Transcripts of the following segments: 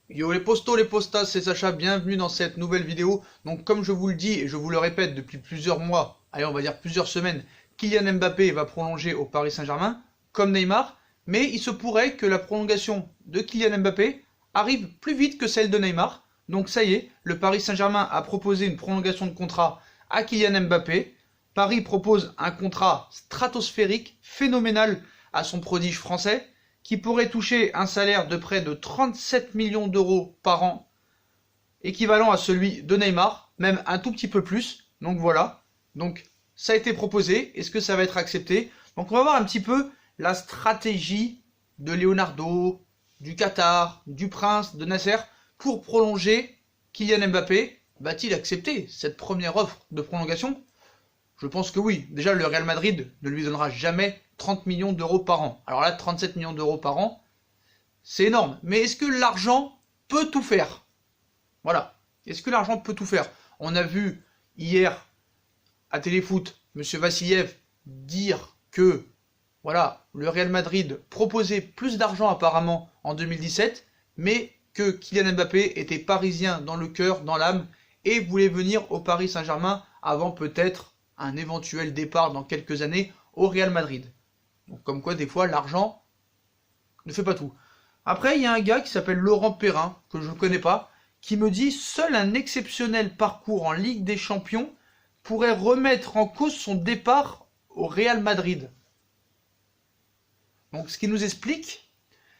Yo les postos, les postas, c'est Sacha, bienvenue dans cette nouvelle vidéo. Donc comme je vous le dis et je vous le répète depuis plusieurs mois, allez on va dire plusieurs semaines, Kylian Mbappé va prolonger au Paris Saint-Germain, comme Neymar, mais il se pourrait que la prolongation de Kylian Mbappé arrive plus vite que celle de Neymar. Donc ça y est, le Paris Saint-Germain a proposé une prolongation de contrat à Kylian Mbappé. Paris propose un contrat stratosphérique, phénoménal à son prodige français, qui pourrait toucher un salaire de près de 37 millions d'euros par an, équivalent à celui de Neymar, même un tout petit peu plus. Donc voilà, donc ça a été proposé, est-ce que ça va être accepté? Donc on va voir un petit peu la stratégie de Leonardo, du Qatar, du Prince, de Nasser, pour prolonger Kylian Mbappé. Va-t-il accepter cette première offre de prolongation? Je pense que oui. Déjà, le Real Madrid ne lui donnera jamais 30 millions d'euros par an. Alors là, 37 millions d'euros par an, c'est énorme. Mais est-ce que l'argent peut tout faire? Voilà. Est-ce que l'argent peut tout faire? On a vu hier à Téléfoot, M. Vassiliev dire que voilà, le Real Madrid proposait plus d'argent apparemment en 2017, mais que Kylian Mbappé était parisien dans le cœur, dans l'âme, et voulait venir au Paris Saint-Germain avant peut-être un éventuel départ dans quelques années au Real Madrid. Donc comme quoi des fois l'argent ne fait pas tout. Après il y a un gars qui s'appelle Laurent Perrin, que je ne connais pas, qui me dit seul un exceptionnel parcours en Ligue des Champions pourrait remettre en cause son départ au Real Madrid. Donc ce qui nous explique,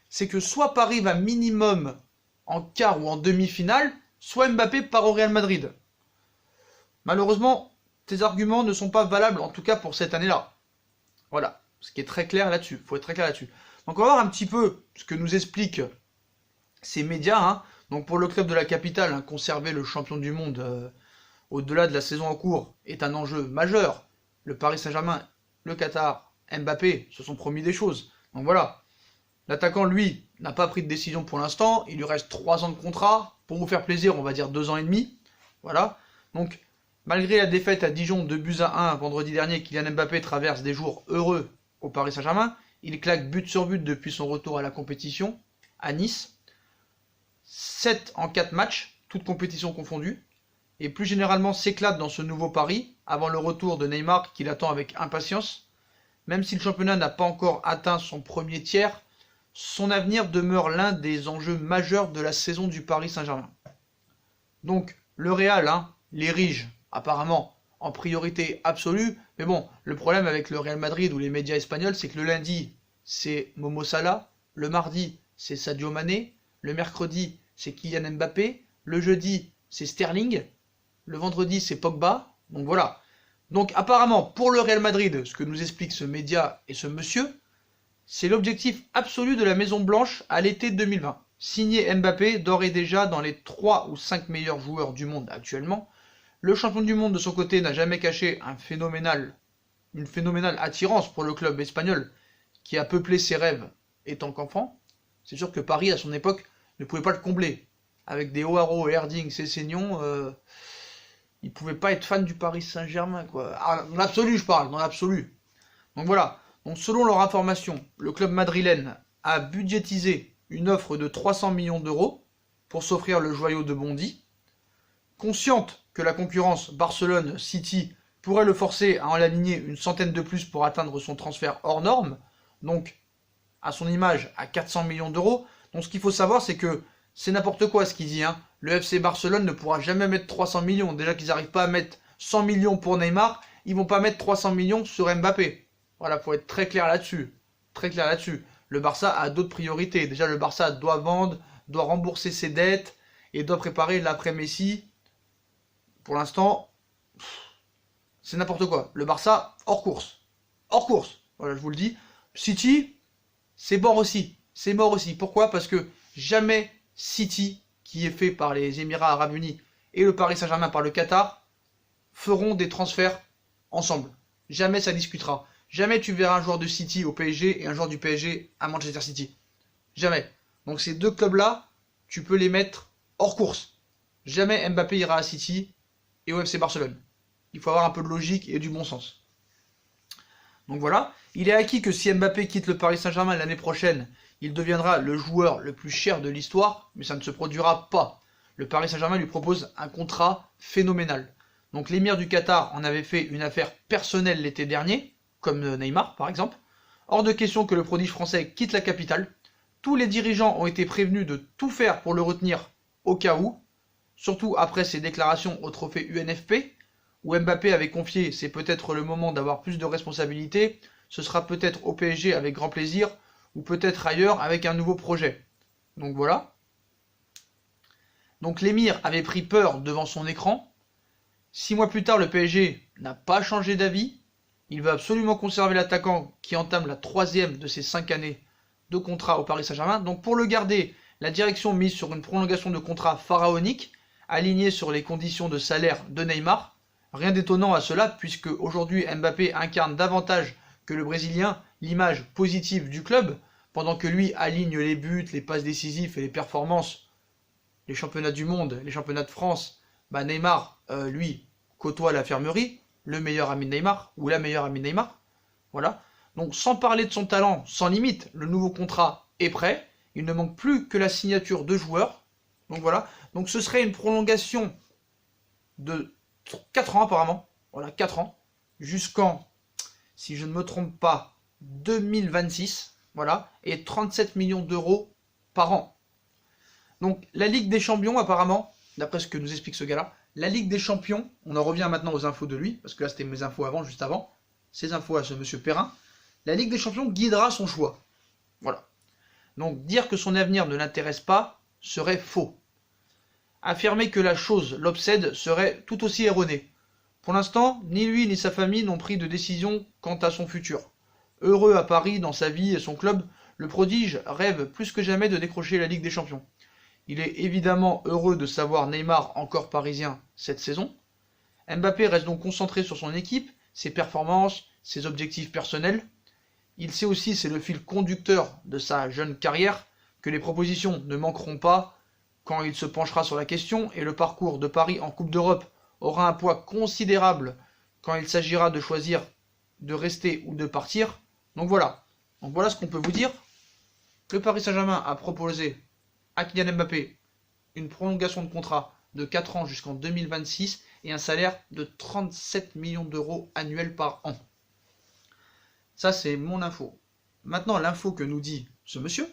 c'est que soit Paris va minimum en quart ou en demi-finale, soit Mbappé part au Real Madrid. Malheureusement, tes arguments ne sont pas valables, en tout cas pour cette année-là. Voilà, ce qui est très clair là-dessus, il faut être très clair là-dessus. Donc on va voir un petit peu ce que nous expliquent ces médias. Hein. Donc pour le club de la capitale, hein, conserver le champion du monde au-delà de la saison en cours est un enjeu majeur. Le Paris Saint-Germain, le Qatar, Mbappé se sont promis des choses. Donc voilà, l'attaquant, lui, n'a pas pris de décision pour l'instant. Il lui reste 3 ans de contrat. Pour vous faire plaisir, on va dire 2 ans et demi. Voilà. Donc, malgré la défaite à Dijon 2-1 vendredi dernier, Kylian Mbappé traverse des jours heureux au Paris Saint-Germain. Il claque but sur but depuis son retour à la compétition à Nice. 7 en 4 matchs, toutes compétitions confondues. Et plus généralement s'éclate dans ce nouveau Paris, avant le retour de Neymar qu'il attend avec impatience. Même si le championnat n'a pas encore atteint son premier tiers, son avenir demeure l'un des enjeux majeurs de la saison du Paris Saint-Germain. Donc le Real l'érige apparemment en priorité absolue, mais bon, le problème avec le Real Madrid ou les médias espagnols, c'est que le lundi, c'est Momo Salah, le mardi, c'est Sadio Mané, le mercredi, c'est Kylian Mbappé, le jeudi, c'est Sterling, le vendredi, c'est Pogba, donc voilà. Donc apparemment, pour le Real Madrid, ce que nous explique ce média et ce monsieur, c'est l'objectif absolu de la Maison Blanche à l'été 2020. Signer Mbappé d'ores et déjà dans les 3 ou 5 meilleurs joueurs du monde actuellement. Le champion du monde de son côté n'a jamais caché une phénoménale attirance pour le club espagnol qui a peuplé ses rêves étant qu'enfant. C'est sûr que Paris à son époque ne pouvait pas le combler. Avec des O'Haro, Erding, Sessegnon, il ne pouvait pas être fan du Paris Saint-Germain, quoi. Ah, dans l'absolu, je parle, dans l'absolu. Donc voilà. Donc selon leur information, le club madrilène a budgétisé une offre de 300 millions d'euros pour s'offrir le joyau de Bondy. Consciente que la concurrence Barcelone-City pourrait le forcer à en aligner une centaine de plus pour atteindre son transfert hors norme, donc à son image à 400 millions d'euros. Donc ce qu'il faut savoir, c'est que c'est n'importe quoi ce qu'il dit. Le FC Barcelone ne pourra jamais mettre 300 millions. Déjà qu'ils n'arrivent pas à mettre 100 millions pour Neymar, ils vont pas mettre 300 millions sur Mbappé. Voilà, faut être très clair là-dessus. Très clair là-dessus. Le Barça a d'autres priorités. Déjà, le Barça doit vendre, doit rembourser ses dettes et doit préparer l'après-Messi. Pour l'instant, c'est n'importe quoi. Le Barça, hors course. Hors course. Voilà, je vous le dis. City, c'est mort aussi. C'est mort aussi. Pourquoi? Parce que jamais City, qui est fait par les Émirats Arabes Unis, et le Paris Saint-Germain par le Qatar, feront des transferts ensemble. Jamais ça discutera. Jamais tu verras un joueur de City au PSG et un joueur du PSG à Manchester City. Jamais. Donc ces deux clubs-là, tu peux les mettre hors course. Jamais Mbappé ira à City et au FC Barcelone. Il faut avoir un peu de logique et du bon sens. Donc voilà. Il est acquis que si Mbappé quitte le Paris Saint-Germain l'année prochaine, il deviendra le joueur le plus cher de l'histoire, mais ça ne se produira pas. Le Paris Saint-Germain lui propose un contrat phénoménal. Donc l'émir du Qatar en avait fait une affaire personnelle l'été dernier, comme Neymar par exemple. Hors de question que le prodige français quitte la capitale. Tous les dirigeants ont été prévenus de tout faire pour le retenir au cas où, surtout après ses déclarations au trophée UNFP, où Mbappé avait confié c'est peut-être le moment d'avoir plus de responsabilités, ce sera peut-être au PSG avec grand plaisir, ou peut-être ailleurs avec un nouveau projet. Donc voilà. Donc l'émir avait pris peur devant son écran. 6 mois plus tard, le PSG n'a pas changé d'avis. Il veut absolument conserver l'attaquant qui entame la 3e de ses 5 années de contrat au Paris Saint-Germain. Donc pour le garder, la direction mise sur une prolongation de contrat pharaonique, alignée sur les conditions de salaire de Neymar. Rien d'étonnant à cela, puisque aujourd'hui Mbappé incarne davantage que le Brésilien l'image positive du club, pendant que lui aligne les buts, les passes décisives et les performances, les championnats du monde, les championnats de France. Neymar, lui, côtoie l'infirmerie, le meilleur ami de Neymar, ou la meilleure amie de Neymar. Voilà. Donc sans parler de son talent, sans limite, le nouveau contrat est prêt. Il ne manque plus que la signature de joueurs. Donc voilà. Donc ce serait une prolongation de 4 ans apparemment. Voilà, 4 ans. Jusqu'en, si je ne me trompe pas, 2026. Voilà. Et 37 millions d'euros par an. Donc la Ligue des Champions apparemment, d'après ce que nous explique ce gars-là, la Ligue des Champions, on en revient maintenant aux infos de lui, parce que là c'était mes infos avant, juste avant, ces infos à ce monsieur Perrin, la Ligue des Champions guidera son choix. Voilà. Donc dire que son avenir ne l'intéresse pas serait faux. Affirmer que la chose l'obsède serait tout aussi erroné. Pour l'instant, ni lui ni sa famille n'ont pris de décision quant à son futur. Heureux à Paris, dans sa vie et son club, le prodige rêve plus que jamais de décrocher la Ligue des Champions. Il est évidemment heureux de savoir Neymar encore parisien cette saison. Mbappé reste donc concentré sur son équipe, ses performances, ses objectifs personnels. Il sait aussi, c'est le fil conducteur de sa jeune carrière, que les propositions ne manqueront pas quand il se penchera sur la question, et le parcours de Paris en Coupe d'Europe aura un poids considérable quand il s'agira de choisir de rester ou de partir. Donc voilà. Donc voilà ce qu'on peut vous dire. Le Paris Saint-Germain a proposé à Kylian Mbappé une prolongation de contrat de 4 ans jusqu'en 2026 et un salaire de 37 millions d'euros annuels par an. Ça, c'est mon info. Maintenant, l'info que nous dit ce monsieur,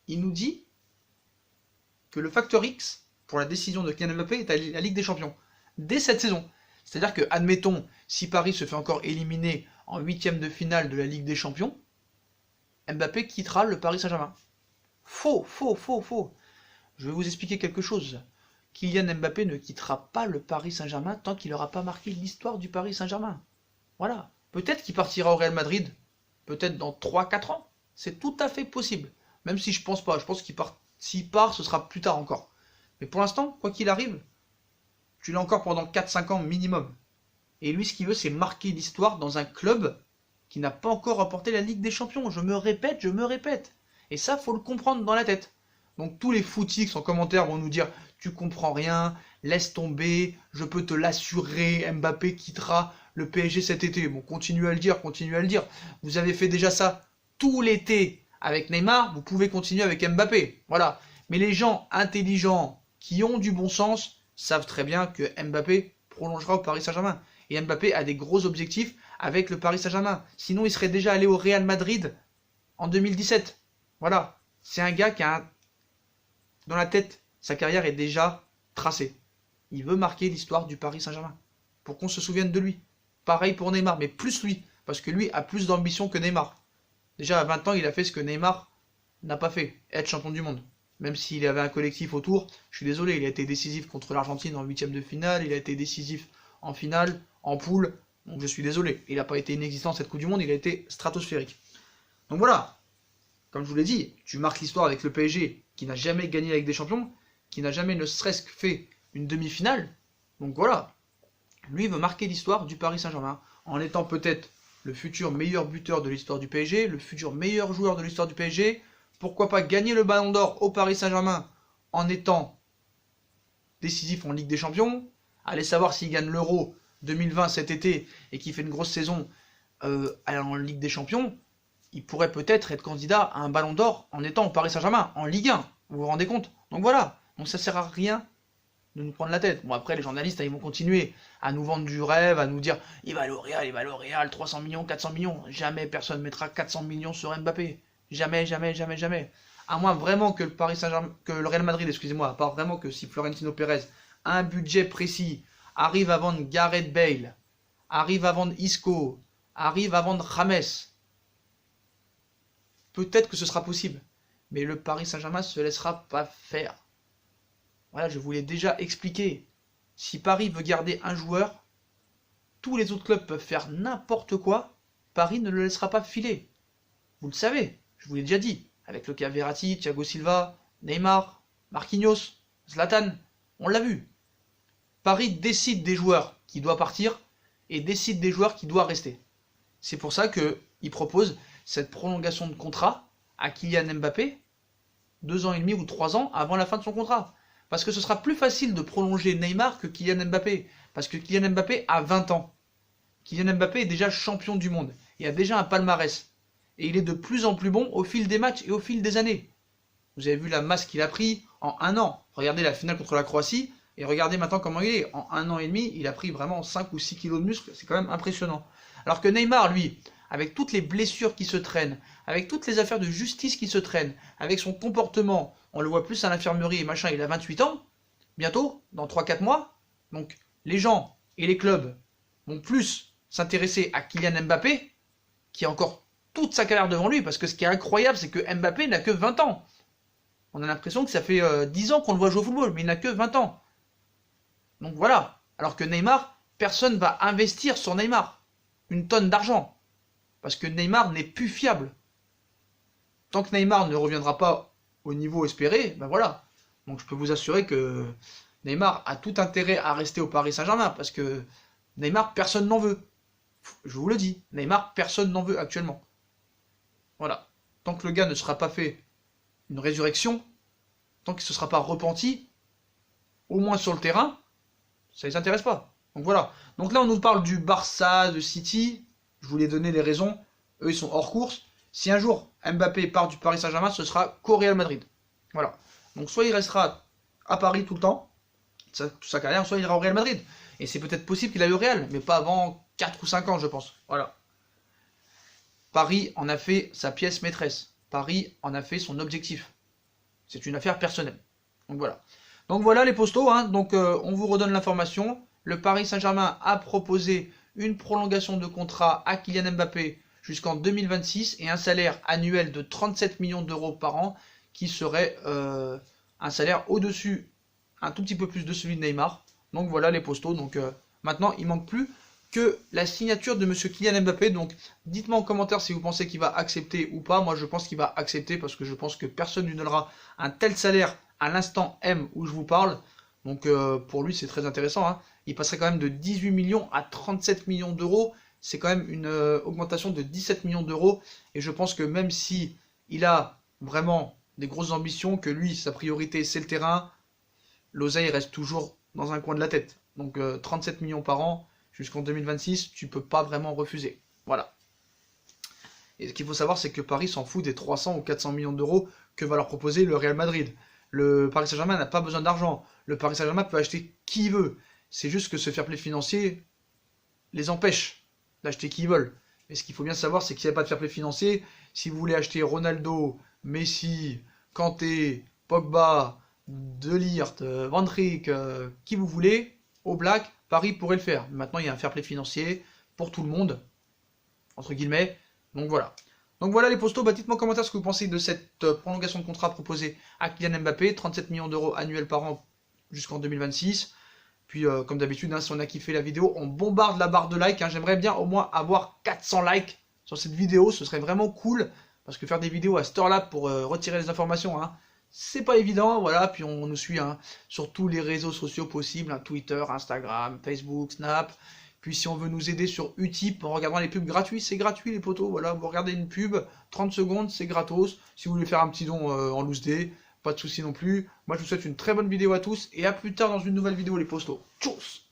il nous dit que le facteur X pour la décision de Kylian Mbappé est à la Ligue des Champions dès cette saison. C'est-à-dire que, admettons, si Paris se fait encore éliminer en 8e de finale de la Ligue des Champions, Mbappé quittera le Paris Saint-Germain. Faux, faux, faux, faux. Je vais vous expliquer quelque chose. Kylian Mbappé ne quittera pas le Paris Saint-Germain tant qu'il n'aura pas marqué l'histoire du Paris Saint-Germain. Voilà. Peut-être qu'il partira au Real Madrid, peut-être dans 3-4 ans. C'est tout à fait possible. Même si je pense pas. Je pense qu'il part. S'il part, ce sera plus tard encore. Mais pour l'instant, quoi qu'il arrive, tu l'as encore pendant 4-5 ans minimum. Et lui, ce qu'il veut, c'est marquer l'histoire dans un club qui n'a pas encore remporté la Ligue des Champions. Je me répète, je me répète. Et ça, faut le comprendre dans la tête. Donc tous les footix en commentaire vont nous dire « Tu comprends rien, laisse tomber, je peux te l'assurer, Mbappé quittera le PSG cet été. » Bon, continuez à le dire, continuez à le dire. Vous avez fait déjà ça tout l'été avec Neymar, vous pouvez continuer avec Mbappé. Voilà. Mais les gens intelligents qui ont du bon sens savent très bien que Mbappé prolongera au Paris Saint-Germain. Et Mbappé a des gros objectifs avec le Paris Saint-Germain. Sinon, il serait déjà allé au Real Madrid en 2017. Voilà. C'est un gars qui a dans la tête, sa carrière est déjà tracée. Il veut marquer l'histoire du Paris Saint-Germain. Pour qu'on se souvienne de lui. Pareil pour Neymar, mais plus lui. Parce que lui a plus d'ambition que Neymar. Déjà à 20 ans, il a fait ce que Neymar n'a pas fait. Être champion du monde. Même s'il avait un collectif autour, je suis désolé, il a été décisif contre l'Argentine en 8e de finale, il a été décisif en finale, en poule, donc je suis désolé. Il n'a pas été inexistant cette Coupe du Monde, il a été stratosphérique. Donc voilà, comme je vous l'ai dit, tu marques l'histoire avec le PSG, qui n'a jamais gagné avec des champions, qui n'a jamais ne serait-ce que fait une demi-finale. Donc voilà, lui veut marquer l'histoire du Paris Saint-Germain, en étant peut-être le futur meilleur buteur de l'histoire du PSG, le futur meilleur joueur de l'histoire du PSG. Pourquoi pas gagner le Ballon d'Or au Paris Saint-Germain en étant décisif en Ligue des Champions. Allez savoir s'il gagne l'Euro 2020 cet été et qu'il fait une grosse saison en Ligue des Champions. il pourrait peut-être être candidat à un ballon d'or en étant au Paris Saint-Germain, en Ligue 1. Vous vous rendez compte? Donc voilà. Donc ça sert à rien de nous prendre la tête. Bon, après, les journalistes, ils vont continuer à nous vendre du rêve, à nous dire il va aller au Real, il va aller au Real, 300 millions, 400 millions. Jamais personne mettra 400 millions sur Mbappé. Jamais, jamais, jamais, jamais. À moins vraiment que le Paris Saint-Germain, que le Real Madrid, excusez-moi, à part vraiment que si Florentino Pérez a un budget précis, arrive à vendre Gareth Bale, arrive à vendre Isco, arrive à vendre James, peut-être que ce sera possible. Mais le Paris Saint-Germain ne se laissera pas faire. Voilà, je vous l'ai déjà expliqué. Si Paris veut garder un joueur, tous les autres clubs peuvent faire n'importe quoi. Paris ne le laissera pas filer. Vous le savez, je vous l'ai déjà dit. Avec le cas Verratti, Thiago Silva, Neymar, Marquinhos, Zlatan, on l'a vu. Paris décide des joueurs qui doivent partir et décide des joueurs qui doivent rester. C'est pour ça qu'il propose cette prolongation de contrat à Kylian Mbappé 2 ans et demi ou 3 ans avant la fin de son contrat. Parce que ce sera plus facile de prolonger Neymar que Kylian Mbappé. Parce que Kylian Mbappé a 20 ans. Kylian Mbappé est déjà champion du monde. Il a déjà un palmarès. Et il est de plus en plus bon au fil des matchs et au fil des années. Vous avez vu la masse qu'il a pris en 1 an. Regardez la finale contre la Croatie. Et regardez maintenant comment il est. En 1 an et demi, il a pris vraiment 5 ou 6 kilos de muscle. C'est quand même impressionnant. Alors que Neymar, lui, avec toutes les blessures qui se traînent, avec toutes les affaires de justice qui se traînent, avec son comportement, on le voit plus à l'infirmerie et machin, il a 28 ans, bientôt, dans 3-4 mois. Donc les gens et les clubs vont plus s'intéresser à Kylian Mbappé, qui a encore toute sa carrière devant lui, parce que ce qui est incroyable, c'est que Mbappé n'a que 20 ans. On a l'impression que ça fait 10 ans qu'on le voit jouer au football, mais il n'a que 20 ans. Donc voilà. Alors que Neymar, personne va investir sur Neymar une tonne d'argent. Parce que Neymar n'est plus fiable. Tant que Neymar ne reviendra pas au niveau espéré, ben voilà. Donc je peux vous assurer que Neymar a tout intérêt à rester au Paris Saint-Germain. Parce que Neymar, personne n'en veut. Je vous le dis, Neymar, personne n'en veut actuellement. Voilà. Tant que le gars ne sera pas fait une résurrection, tant qu'il ne se sera pas repenti, au moins sur le terrain, ça ne les intéresse pas. Donc voilà. Donc là, on nous parle du Barça, de City. Je vous ai donné les raisons. Eux, ils sont hors course. Si un jour Mbappé part du Paris Saint-Germain, ce sera qu'au Real Madrid. Voilà. Donc soit il restera à Paris tout le temps, toute sa carrière, soit il ira au Real Madrid. Et c'est peut-être possible qu'il aille au Real, mais pas avant 4 ou 5 ans, je pense. Voilà. Paris en a fait sa pièce maîtresse. Paris en a fait son objectif. C'est une affaire personnelle. Donc voilà. Donc voilà les postos. Hein. Donc on vous redonne l'information. Le Paris Saint-Germain a proposé une prolongation de contrat à Kylian Mbappé jusqu'en 2026 et un salaire annuel de 37 millions d'euros par an qui serait un salaire au-dessus, un tout petit peu plus de celui de Neymar. Donc voilà les postos. Donc maintenant il ne manque plus que la signature de monsieur Kylian Mbappé. Donc dites-moi en commentaire si vous pensez qu'il va accepter ou pas. Moi je pense qu'il va accepter parce que je pense que personne ne lui donnera un tel salaire à l'instant M où je vous parle. Donc pour lui c'est très intéressant. Hein. Il passerait quand même de 18 millions à 37 millions d'euros. C'est quand même une augmentation de 17 millions d'euros. Et je pense que même si il a vraiment des grosses ambitions, que lui, sa priorité c'est le terrain, l'oseille reste toujours dans un coin de la tête. Donc 37 millions par an jusqu'en 2026, tu peux pas vraiment refuser. Voilà. Et ce qu'il faut savoir, c'est que Paris s'en fout des 300 ou 400 millions d'euros que va leur proposer le Real Madrid. Le Paris Saint-Germain n'a pas besoin d'argent. Le Paris Saint-Germain peut acheter qui il veut. C'est juste que ce fair play financier les empêche d'acheter qui ils veulent. Mais ce qu'il faut bien savoir, c'est qu'il n'y a pas de fair play financier. Si vous voulez acheter Ronaldo, Messi, Kanté, Pogba, De Ligt, Van Dijk, qui vous voulez, au Black, Paris pourrait le faire. Maintenant, il y a un fair play financier pour tout le monde, entre guillemets. Donc voilà. Donc voilà les postos, dites-moi en commentaire ce que vous pensez de cette prolongation de contrat proposée à Kylian Mbappé, 37 millions d'euros annuels par an jusqu'en 2026. Puis comme d'habitude, hein, si on a kiffé la vidéo, on bombarde la barre de like. Hein. J'aimerais bien au moins avoir 400 likes sur cette vidéo, ce serait vraiment cool. Parce que faire des vidéos à cette heure-là pour retirer les informations, hein, c'est pas évident. Voilà, puis on nous suit hein, sur tous les réseaux sociaux possibles, hein, Twitter, Instagram, Facebook, Snap. Puis si on veut nous aider sur Utip en regardant les pubs gratuits, c'est gratuit les potos. Voilà, vous regardez une pub, 30 secondes, c'est gratos. Si vous voulez faire un petit don en loose day, pas de soucis non plus. Moi je vous souhaite une très bonne vidéo à tous et à plus tard dans une nouvelle vidéo les postos. Tchuss!